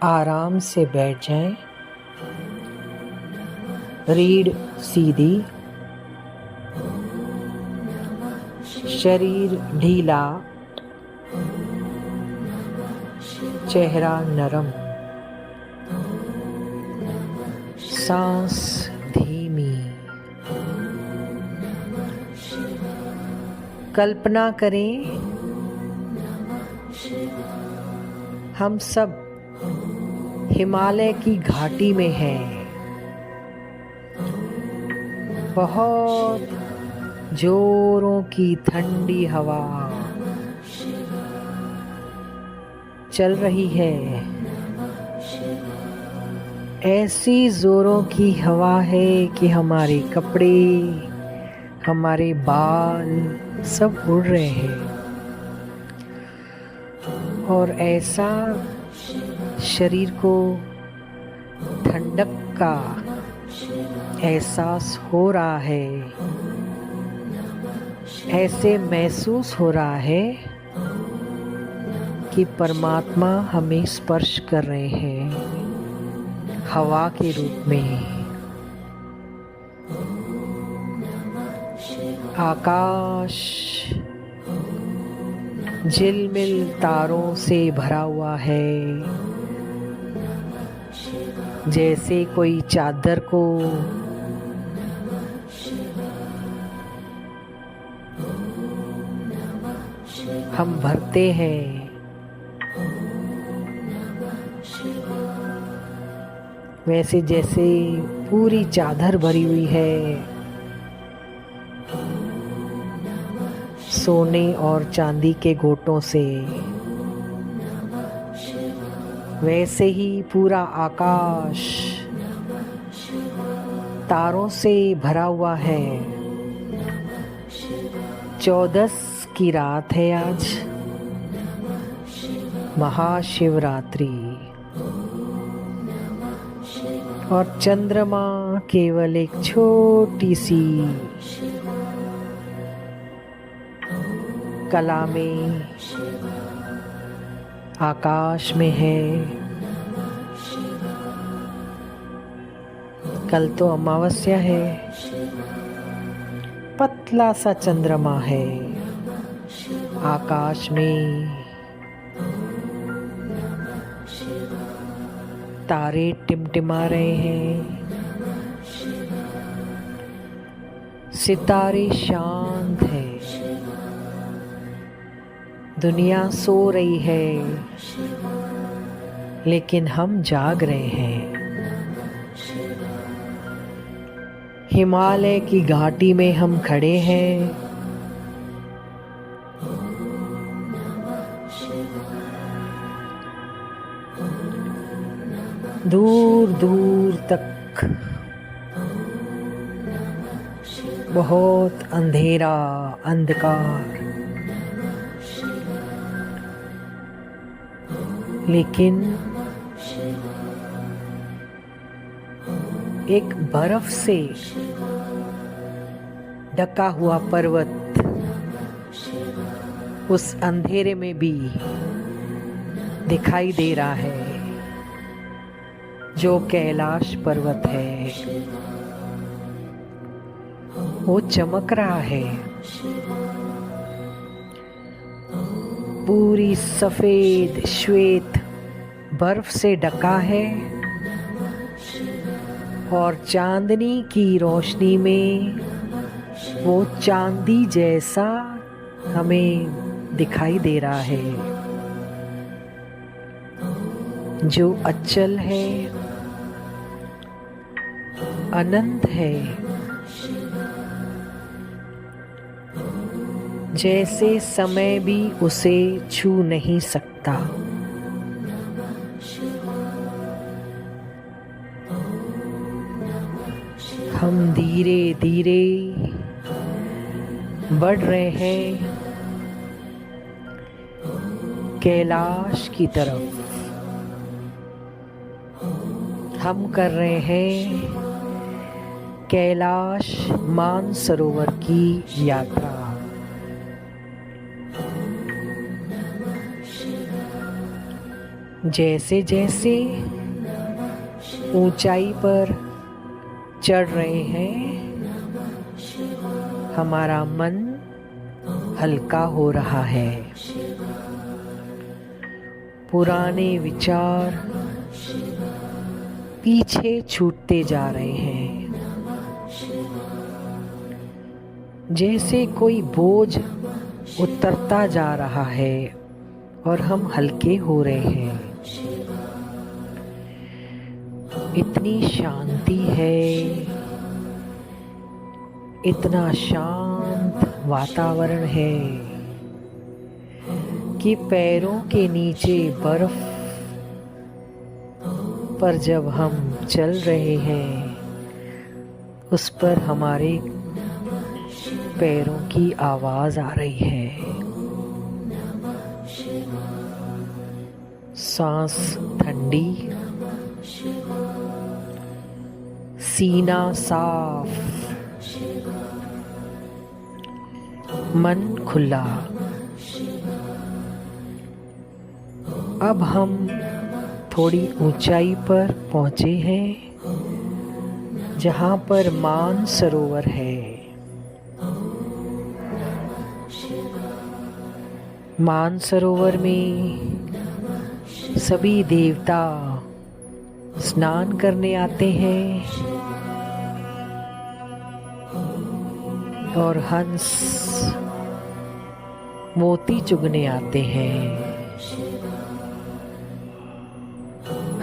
आराम से बैठ जाएं, रीढ़ सीधी, शरीर ढीला, चेहरा नरम, सांस धीमी। कल्पना करें हम सब हिमालय की घाटी में हैं। बहुत जोरों की ठंडी हवा चल रही है। ऐसी जोरों की हवा है कि हमारे कपड़े, हमारे बाल सब उड़ रहे हैं और ऐसा शरीर को ठंडक का एहसास हो रहा है। ऐसे महसूस हो रहा है कि परमात्मा हमें स्पर्श कर रहे हैं हवा के रूप में। आकाश झिलमिल तारों से भरा हुआ है, जैसे कोई चादर को हम भरते हैं। वैसे जैसे पूरी चादर भरी हुई है सोने और चांदी के गोटों से, वैसे ही पूरा आकाश तारों से भरा हुआ है। 14 की रात है आज, महाशिवरात्रि, और चंद्रमा केवल एक छोटी सी कला में आकाश में है। कल तो अमावस्या है, पतला सा चंद्रमा है आकाश में। तारे टिमटिमा रहे हैं, सितारे शांत हैं, दुनिया सो रही है लेकिन हम जाग रहे हैं। हिमालय की घाटी में हम खड़े हैं। दूर दूर तक बहुत अंधेरा, अंधकार, लेकिन एक बर्फ से ढका हुआ पर्वत उस अंधेरे में भी दिखाई दे रहा है, जो कैलाश पर्वत है। वो चमक रहा है, पूरी सफेद श्वेत बर्फ से ढका है और चांदनी की रोशनी में वो चांदी जैसा हमें दिखाई दे रहा है। जो अचल है, अनंत है, जैसे समय भी उसे छू नहीं सकता। हम धीरे धीरे बढ़ रहे हैं कैलाश की तरफ। हम कर रहे हैं कैलाश मानसरोवर की यात्रा। जैसे जैसे ऊंचाई पर चढ़ रहे हैं, हमारा मन हल्का हो रहा है। पुराने विचार पीछे छूटते जा रहे हैं। जैसे कोई बोझ उतरता जा रहा है और हम हल्के हो रहे हैं। इतनी शांति है, इतना शांत वातावरण है कि पैरों के नीचे बर्फ पर जब हम चल रहे हैं, उस पर हमारे पैरों की आवाज आ रही है। सांस ठंडी, सीना साफ, मन खुला। अब हम थोड़ी ऊंचाई पर पहुंचे हैं, जहां पर मानसरोवर है। मानसरोवर में सभी देवता स्नान करने आते हैं और हंस मोती चुगने आते हैं।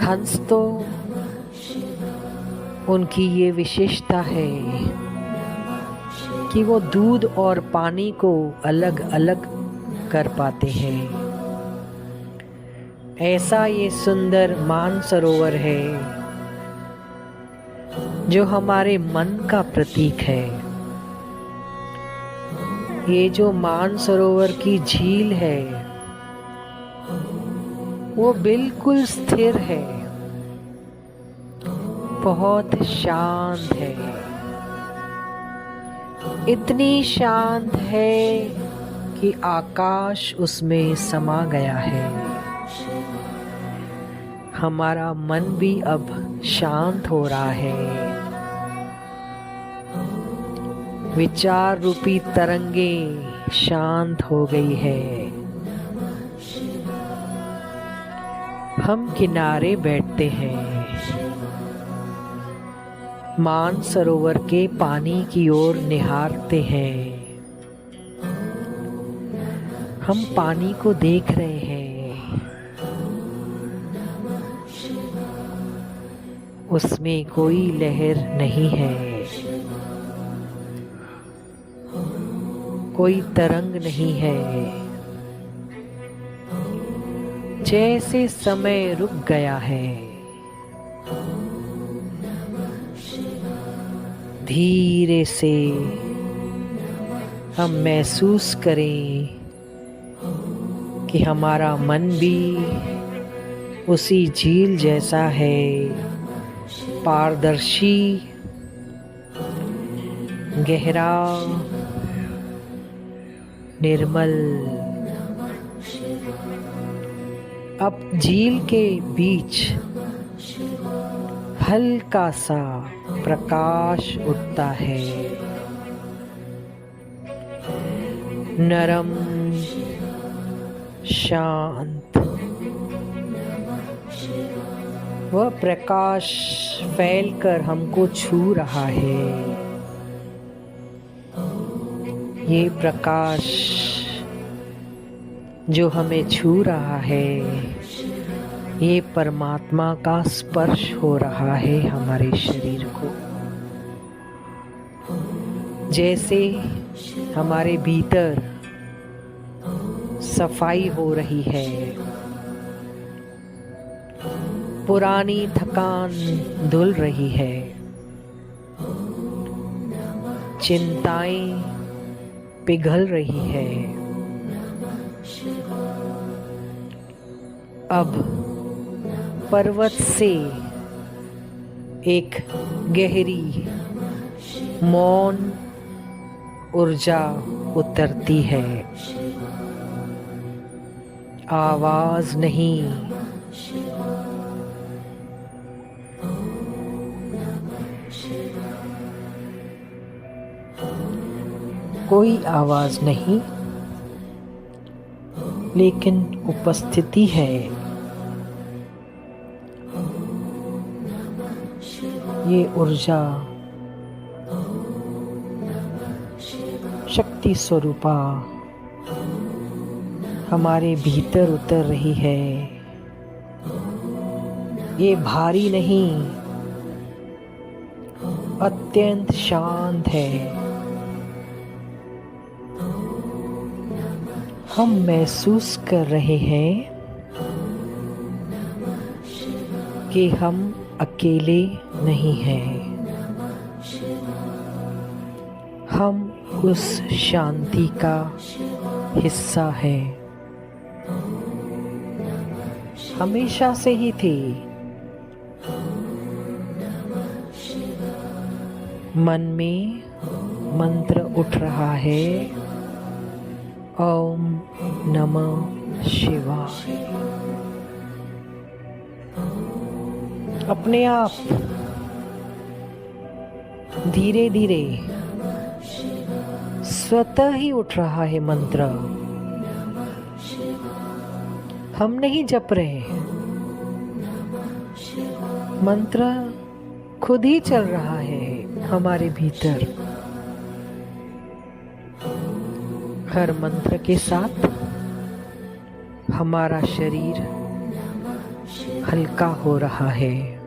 हंस तो उनकी ये विशेषता है कि वो दूध और पानी को अलग अलग कर पाते हैं। ऐसा ये सुंदर मानसरोवर है जो हमारे मन का प्रतीक है। ये जो मानसरोवर की झील है वो बिल्कुल स्थिर है, बहुत शांत है। इतनी शांत है कि आकाश उसमें समा गया है। हमारा मन भी अब शांत हो रहा है। विचार रूपी तरंगे शांत हो गई है। हम किनारे बैठते हैं, मानसरोवर के पानी की ओर निहारते हैं। हम पानी को देख रहे हैं। उसमें कोई लहर नहीं है, कोई तरंग नहीं है। जैसे समय रुक गया है। धीरे से हम महसूस करें कि हमारा मन भी उसी झील जैसा है, पारदर्शी, गहरा, निर्मल। अब झील के बीच हल्का सा प्रकाश उठता है, नरम, शांत। वह प्रकाश फैलकर हमको छू रहा है। ये प्रकाश जो हमें छू रहा है, ये परमात्मा का स्पर्श हो रहा है हमारे शरीर को। जैसे हमारे भीतर सफाई हो रही है, पुरानी थकान धुल रही है, चिंताएं पिघल रही है। अब पर्वत से एक गहरी मौन ऊर्जा उतरती है। आवाज नहीं, कोई आवाज नहीं, लेकिन उपस्थिति है। ये ऊर्जा शक्ति स्वरूपा हमारे भीतर उतर रही है। ये भारी नहीं, अत्यंत शांत है। हम महसूस कर रहे हैं कि हम अकेले नहीं हैं। हम उस शांति का हिस्सा हैं। हमेशा से ही थे। मन में मंत्र उठ रहा है, ओम नमः शिवाय। अपने आप धीरे धीरे स्वतः ही उठ रहा है मंत्र। हम नहीं जप रहे, मंत्र खुद ही चल रहा है हमारे भीतर। हर मंत्र के साथ हमारा शरीर हल्का हो रहा है,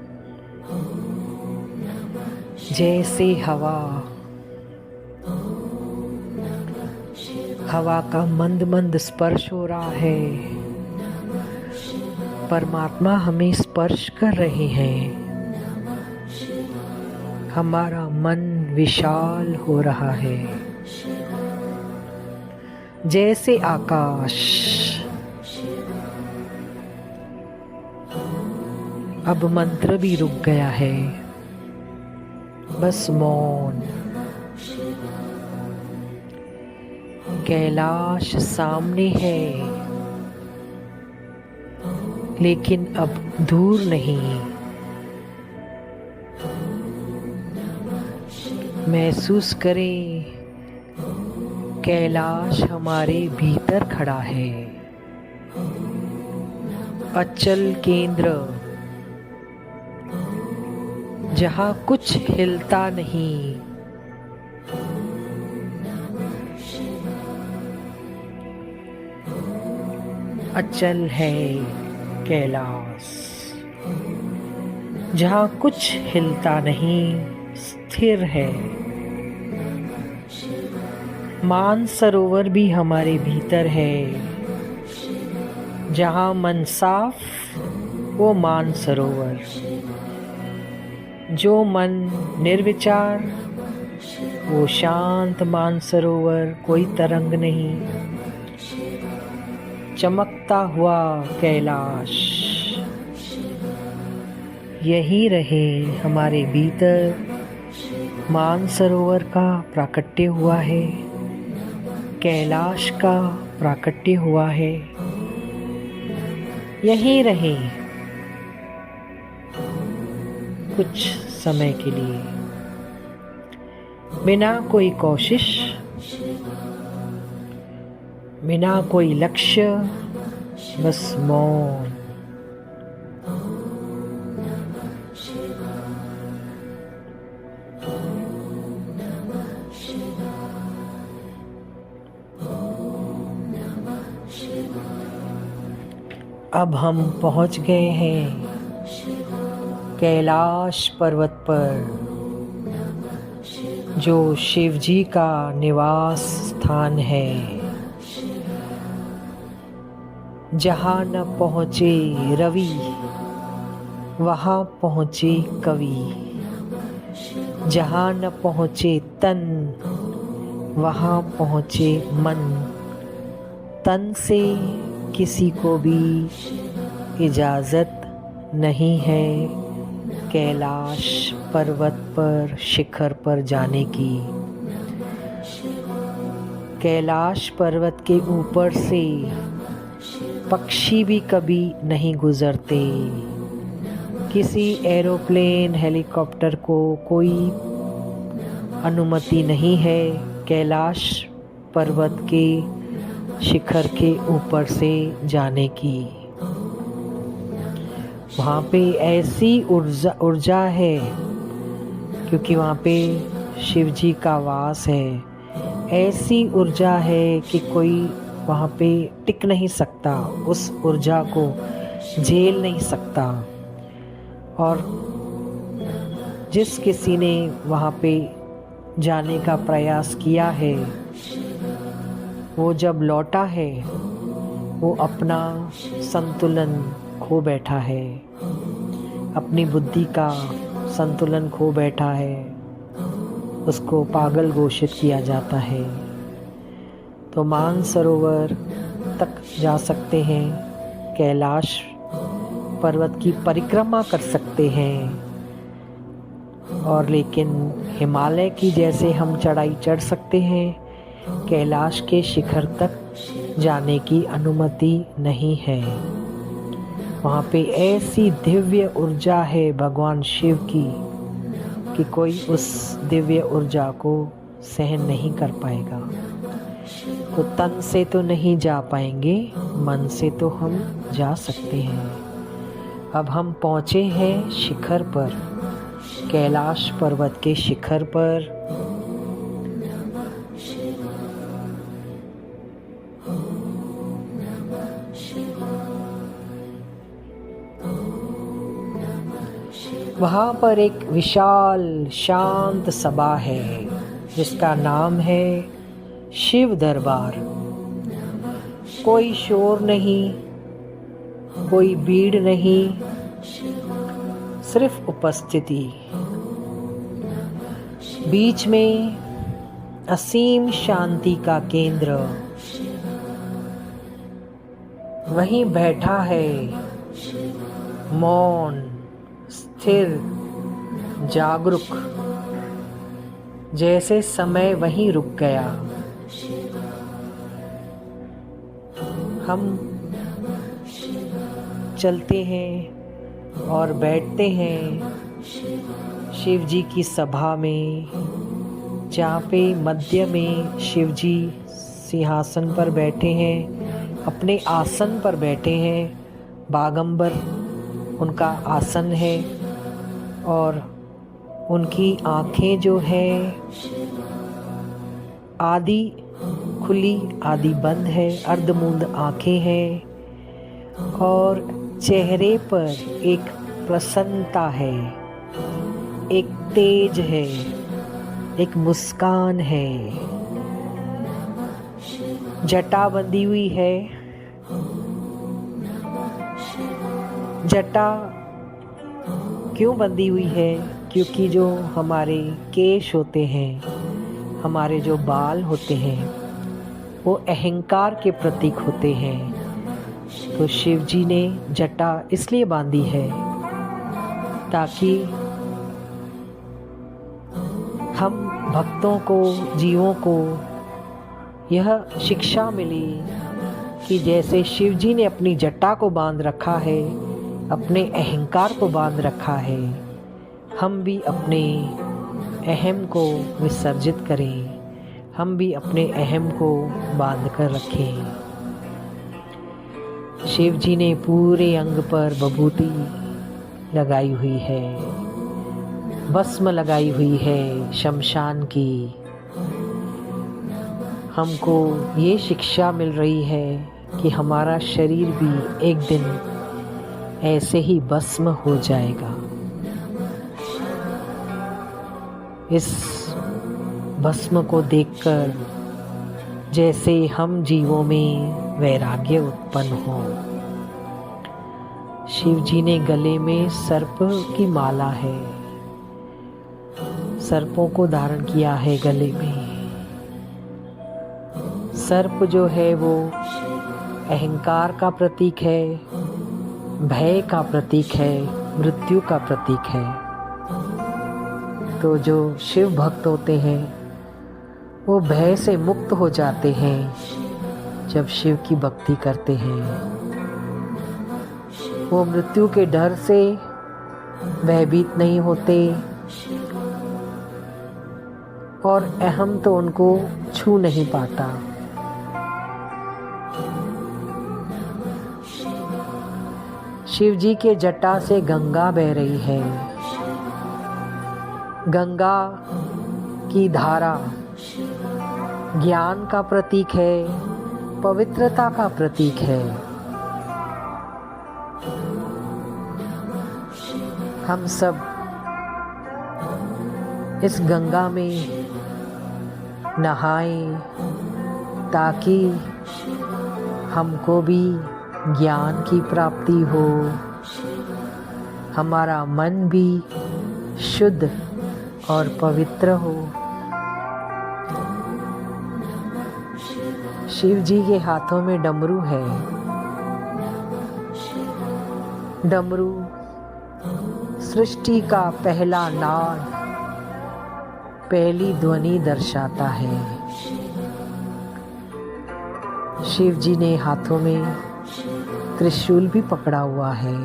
जैसे हवा का मंद मंद स्पर्श हो रहा है। परमात्मा हमें स्पर्श कर रहे हैं। हमारा मन विशाल हो रहा है, जैसे आकाश। अब मंत्र भी रुक गया है, बस मौन। कैलाश सामने है, लेकिन अब दूर नहीं। महसूस करें, कैलाश हमारे भीतर खड़ा है। अचल केंद्र, जहाँ कुछ हिलता नहीं। अचल है कैलाश, जहाँ कुछ हिलता नहीं, स्थिर है। मानसरोवर भी हमारे भीतर है। जहाँ मन साफ, वो मानसरोवर। जो मन निर्विचार, वो शांत मानसरोवर। कोई तरंग नहीं। चमकता हुआ कैलाश यही रहे हमारे भीतर। मानसरोवर का प्राकट्य हुआ है, कैलाश का प्राकट्य हुआ है। यही रहे कुछ समय के लिए, बिना कोई कोशिश, बिना कोई लक्ष्य, बस मौन। अब हम पहुंच गए हैं कैलाश पर्वत पर, जो शिव जी का निवास स्थान है। जहाँ न पहुँचे रवि, वहाँ पहुँचे कवि। जहाँ न पहुँचे तन, वहाँ पहुँचे मन। तन से किसी को भी इजाज़त नहीं है कैलाश पर्वत पर, शिखर पर जाने की। कैलाश पर्वत के ऊपर से पक्षी भी कभी नहीं गुजरते। किसी एरोप्लेन हेलीकॉप्टर को कोई अनुमति नहीं है कैलाश पर्वत के शिखर के ऊपर से जाने की। वहाँ पे ऐसी ऊर्जा है, क्योंकि वहाँ पे शिव जी का वास है। ऐसी ऊर्जा है कि कोई वहाँ पे टिक नहीं सकता, उस ऊर्जा को झेल नहीं सकता। और जिस किसी ने वहाँ पे जाने का प्रयास किया है, वो जब लौटा है वो अपना संतुलन खो बैठा है, अपनी बुद्धि का संतुलन खो बैठा है, उसको पागल घोषित किया जाता है। तो मानसरोवर तक जा सकते हैं, कैलाश पर्वत की परिक्रमा कर सकते हैं, और लेकिन हिमालय की जैसे हम चढ़ाई चढ़ सकते हैं, कैलाश के शिखर तक जाने की अनुमति नहीं है। वहाँ पे ऐसी दिव्य ऊर्जा है भगवान शिव की कि कोई उस दिव्य ऊर्जा को सहन नहीं कर पाएगा। तो तन से तो नहीं जा पाएंगे, मन से तो हम जा सकते हैं। अब हम पहुँचे हैं शिखर पर, कैलाश पर्वत के शिखर पर। वहाँ पर एक विशाल शांत सभा है जिसका नाम है शिव दरबार। कोई शोर नहीं, कोई भीड़ नहीं, सिर्फ उपस्थिति। बीच में असीम शांति का केंद्र, वहीं बैठा है मौन, स्थिर, जागरूक, जैसे समय वहीं रुक गया। हम चलते हैं और बैठते हैं शिव जी की सभा में, जहाँ पे मध्य में शिव जी सिंहासन पर बैठे हैं, अपने आसन पर बैठे हैं। बागंबर उनका आसन है और उनकी आँखें जो है आधी खुली आधी बंद है, अर्धमूंद आँखें हैं, और चेहरे पर एक प्रसन्नता है, एक तेज है, एक मुस्कान है। जटा बंधी हुई है। जटा क्यों बंधी हुई है? क्योंकि जो हमारे केश होते हैं, हमारे जो बाल होते हैं, वो अहंकार के प्रतीक होते हैं। तो शिव जी ने जटा इसलिए बांधी है ताकि हम भक्तों को, जीवों को यह शिक्षा मिली कि जैसे शिव जी ने अपनी जटा को बांध रखा है, अपने अहंकार को बांध रखा है, हम भी अपने अहम को विसर्जित करें, हम भी अपने अहम को बांध कर रखें। शिव जी ने पूरे अंग पर विभूति लगाई हुई है, भस्म लगाई हुई है शमशान की। हमको ये शिक्षा मिल रही है कि हमारा शरीर भी एक दिन ऐसे ही भस्म हो जाएगा। इस भस्म को देखकर जैसे हम जीवों में वैराग्य उत्पन्न हो। शिव जी ने गले में सर्प की माला है, सर्पों को धारण किया है गले में। सर्प जो है वो अहंकार का प्रतीक है, भय का प्रतीक है, मृत्यु का प्रतीक है। तो जो शिव भक्त होते हैं वो भय से मुक्त हो जाते हैं जब शिव की भक्ति करते हैं। वो मृत्यु के डर से भयभीत नहीं होते और अहम तो उनको छू नहीं पाता। शिव जी के जटा से गंगा बह रही है। गंगा की धारा ज्ञान का प्रतीक है, पवित्रता का प्रतीक है। हम सब इस गंगा में नहाएं ताकि हमको भी ज्ञान की प्राप्ति हो, हमारा मन भी शुद्ध और पवित्र हो। शिव जी के हाथों में डमरू है। डमरू सृष्टि का पहला नाद, पहली ध्वनि दर्शाता है। शिव जी ने हाथों में त्रिशूल भी पकड़ा हुआ है।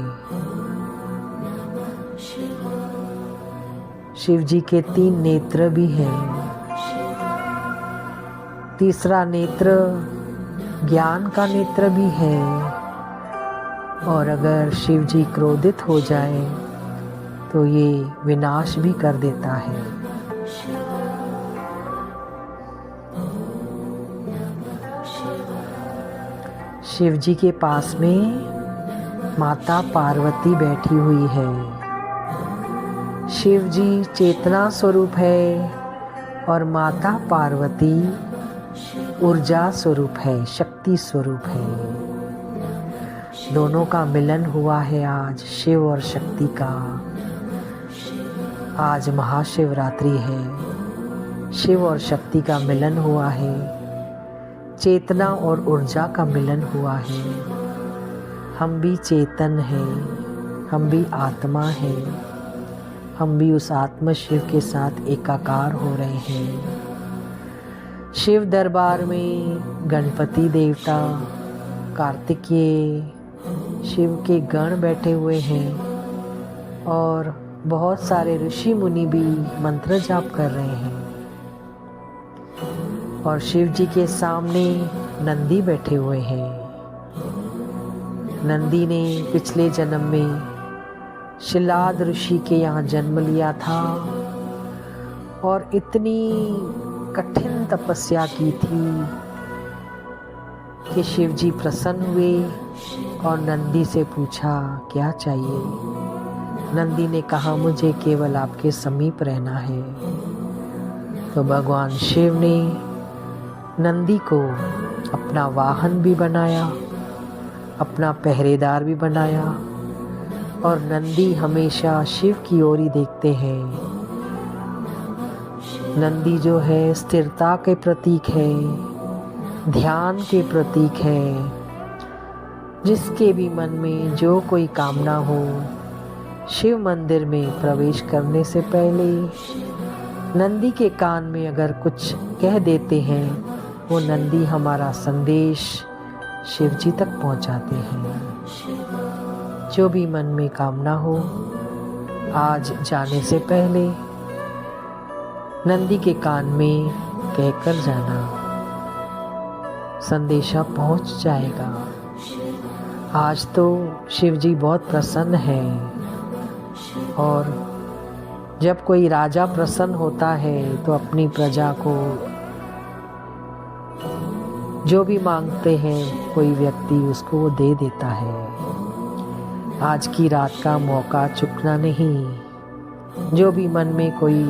शिव जी के 3 नेत्र भी हैं। तीसरा नेत्र ज्ञान का नेत्र भी है। और अगर शिव जी क्रोधित हो जाए तो ये विनाश भी कर देता है। शिव जी के पास में माता पार्वती बैठी हुई है। शिव जी चेतना स्वरूप है और माता पार्वती ऊर्जा स्वरूप है, शक्ति स्वरूप है। दोनों का मिलन हुआ है आज, शिव और शक्ति का। आज महाशिवरात्रि है। शिव और शक्ति का मिलन हुआ है, चेतना और ऊर्जा का मिलन हुआ है। हम भी चेतन हैं, हम भी आत्मा हैं, हम भी उस आत्म शिव के साथ एकाकार हो रहे हैं। शिव दरबार में गणपति देवता, कार्तिकेय, शिव के गण बैठे हुए हैं और बहुत सारे ऋषि मुनि भी मंत्र जाप कर रहे हैं। और शिव जी के सामने नंदी बैठे हुए हैं। नंदी ने पिछले जन्म में शिलाद ऋषि के यहाँ जन्म लिया था और इतनी कठिन तपस्या की थी कि शिव जी प्रसन्न हुए और नंदी से पूछा क्या चाहिए। नंदी ने कहा मुझे केवल आपके समीप रहना है। तो भगवान शिव ने नंदी को अपना वाहन भी बनाया, अपना पहरेदार भी बनाया और नंदी हमेशा शिव की ओर ही देखते हैं। नंदी जो है स्थिरता के प्रतीक है, ध्यान के प्रतीक है। जिसके भी मन में जो कोई कामना हो, शिव मंदिर में प्रवेश करने से पहले नंदी के कान में अगर कुछ कह देते हैं, वो नंदी हमारा संदेश शिव जी तक पहुंचाते हैं। जो भी मन में कामना हो, आज जाने से पहले नंदी के कान में कहकर जाना, संदेशा पहुंच जाएगा। आज तो शिव जी बहुत प्रसन्न है और जब कोई राजा प्रसन्न होता है तो अपनी प्रजा को जो भी मांगते हैं कोई व्यक्ति उसको वो दे देता है। आज की रात का मौका चुकना नहीं। जो भी मन में कोई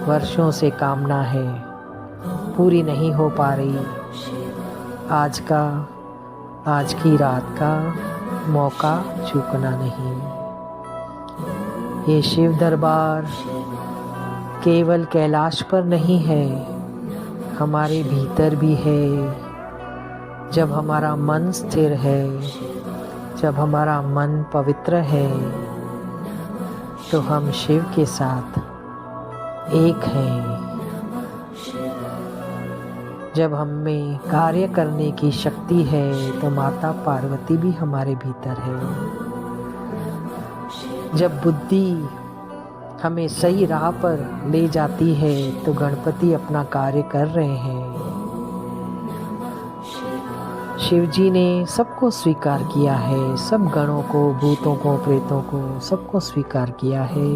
वर्षों से कामना है पूरी नहीं हो पा रही, आज की रात का मौका चूकना नहीं। ये शिव दरबार केवल कैलाश पर नहीं है, हमारे भीतर भी है। जब हमारा मन स्थिर है, जब हमारा मन पवित्र है, तो हम शिव के साथ एक हैं। जब हम में कार्य करने की शक्ति है तो माता पार्वती भी हमारे भीतर है। जब बुद्धि हमें सही राह पर ले जाती है तो गणपति अपना कार्य कर रहे हैं। शिव जी ने सबको स्वीकार किया है, सब गणों को, भूतों को, प्रेतों को, सबको स्वीकार किया है।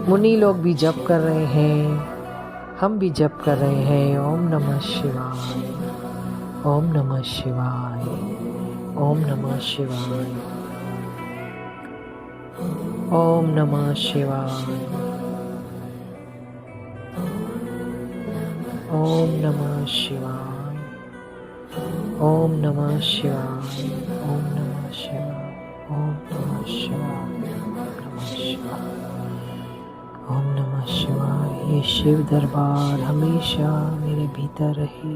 मुनि लोग भी जप कर रहे हैं, हम भी जप कर रहे हैं। ओम नमः शिवाय, ओम नमः शिवाय, ओम नमः शिवाय, ओम नमः शिवाय, ओम नमः शिवाय, ओम नमः शिवाय, ओम नमः शिवाय, ओम नमः शिवाय, नमः शिवाय, ओम नमः शिवाय। ये शिव दरबार हमेशा मेरे भीतर रहे।